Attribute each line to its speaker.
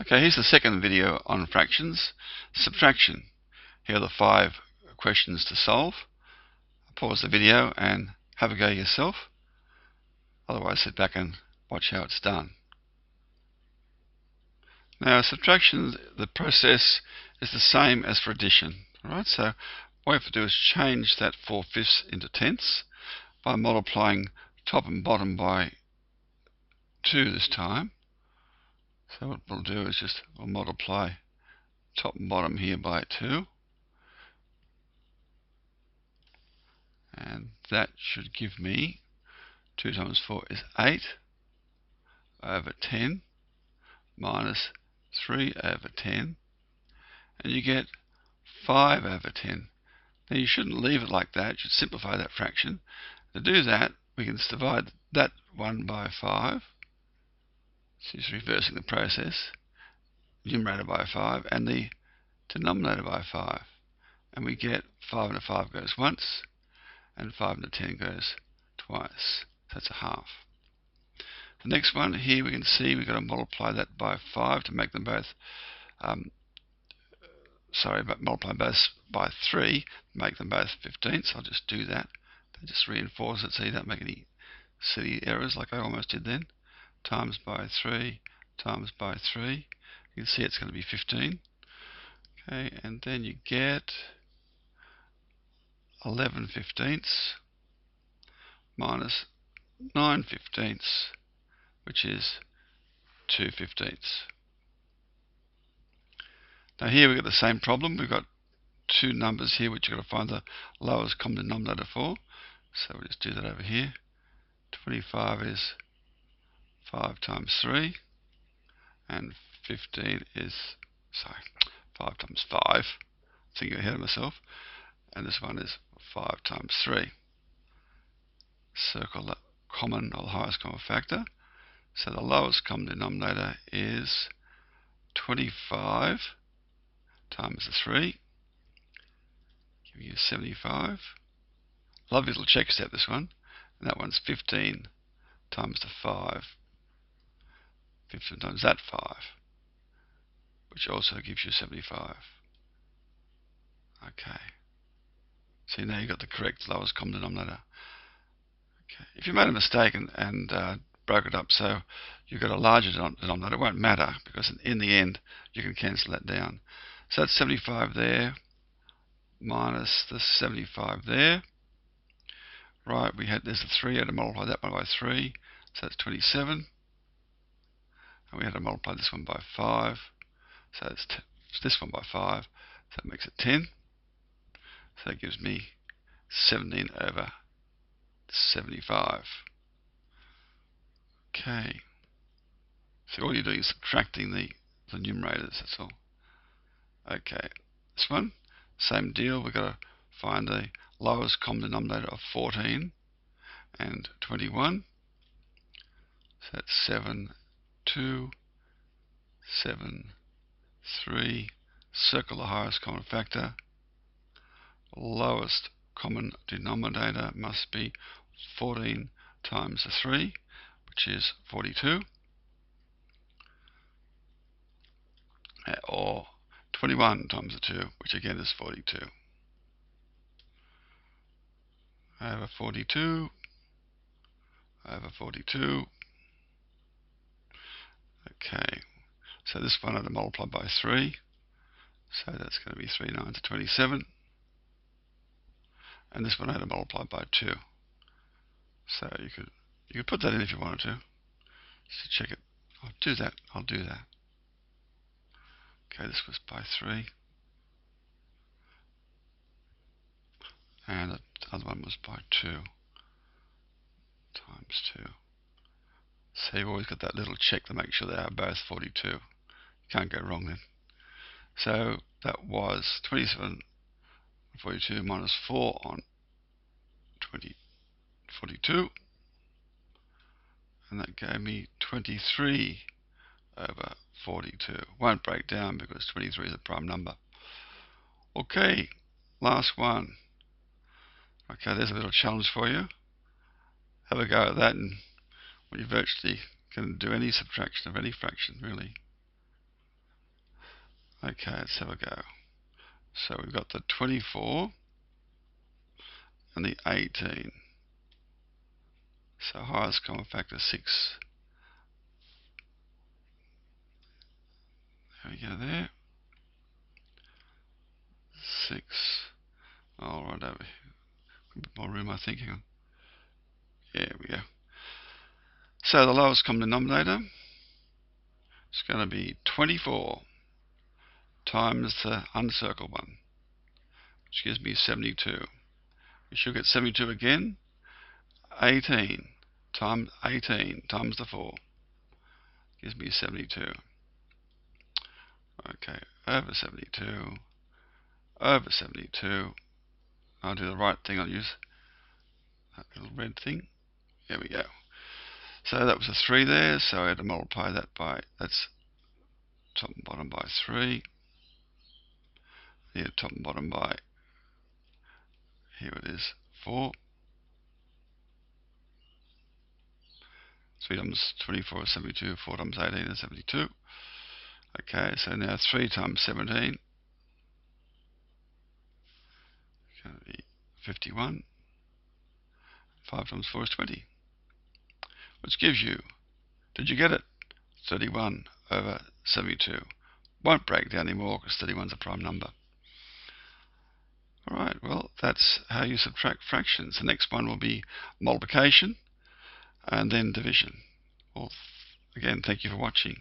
Speaker 1: Okay, here's the second video on fractions. Subtraction. Here are the 5 questions to solve. Pause the video and have a go yourself. Otherwise, sit back and watch how it's done. Now, subtraction, the process is the same as for addition. Alright, so what we have to do is change that 4/5 into tenths by multiplying top and bottom by 2 this time. So what we'll do is we'll multiply top and bottom here by 2. And that should give me 2 times 4 is 8 over 10 minus 3 over 10. And you get 5 over 10. Now you shouldn't leave it like that. You should simplify that fraction. To do that, we can divide that 1 by 5. So just reversing the process. Numerator by 5 and the denominator by 5. And we get 5 into 5 goes once, and 5 into 10 goes twice. So that's a half. The next one here we can see we've got to multiply that by 5 to make them both, multiply both by 3 to make them both 15ths. I'll just do that. Just reinforce it so you don't make any silly errors like I almost did then. Times by 3 times by 3. You can see it's going to be 15. Okay, and then you get 11 15ths minus 9 15ths, which is 2 15ths. Now here we've got the same problem. We've got two numbers here which you've got to find the lowest common denominator for. So we'll just do that over here. 25 is 5 times 3, and 15 is, 5 times 5. Thinking ahead of myself. And this one is 5 times 3. Circle the common or the highest common factor. So the lowest common denominator is 25 times the 3, giving you 75. Lovely little check step, this one. And that one's 15 times the 5. 15 times that 5, which also gives you 75. Okay. See, now you've got the correct lowest common denominator. Okay. If you made a mistake and broke it up so you've got a larger denominator, it won't matter, because in the end you can cancel that down. So that's 75 there minus the 75 there. Right, there's the 3, I had to multiply that one by 3, so that's 27. And we had to multiply this one by 5, so it's this one by 5, so that makes it 10. So that gives me 17 over 75. Okay. So all you're doing is subtracting the numerators, that's all. Okay. This one, same deal. We've got to find the lowest common denominator of 14 and 21. So that's 7, 2, 7, 3. Circle the highest common factor. Lowest common denominator must be 14 times the 3, which is 42, or 21 times the 2, which again is 42. Over 42, over 42. Okay, so this one I had to multiply by 3, so that's going to be 3 9s 27. And this one I had to multiply by 2. So you could put that in if you wanted to. Just to check it. I'll do that. Okay, this was by 3. And the other one was by 2 times 2. So you've always got that little check to make sure they are both 42. You can't go wrong then. So that was 27 42 minus 4 on 42. And that gave me 23 over 42. Won't break down because 23 is a prime number. Okay, last one. Okay, there's a little challenge for you. Have a go at that, and you virtually can do any subtraction of any fraction, really. Okay, let's have a go. So we've got the 24 and the 18. So highest common factor 6. There we go there. 6. Oh, right over here. A bit more room, I think. Hang on. There we go. So the lowest common denominator is going to be 24 times the uncircled one, which gives me 72. We should get 72 again. 18 times the 4 gives me 72. Okay, over 72, over 72. I'll do the right thing. I'll use that little red thing. There we go. So that was a 3 there, so I had to multiply that by, that's top and bottom by 3. Here, top and bottom by, here it is, 4. 3 times 24 is 72, 4 times 18 is 72. Okay, so now 3 times 17 is going to be 51. 5 times 4 is 20, which gives you, did you get it? 31 over 72. Won't break down anymore because 31 is a prime number. Alright, well, that's how you subtract fractions. The next one will be multiplication and then division. Well, again, thank you for watching.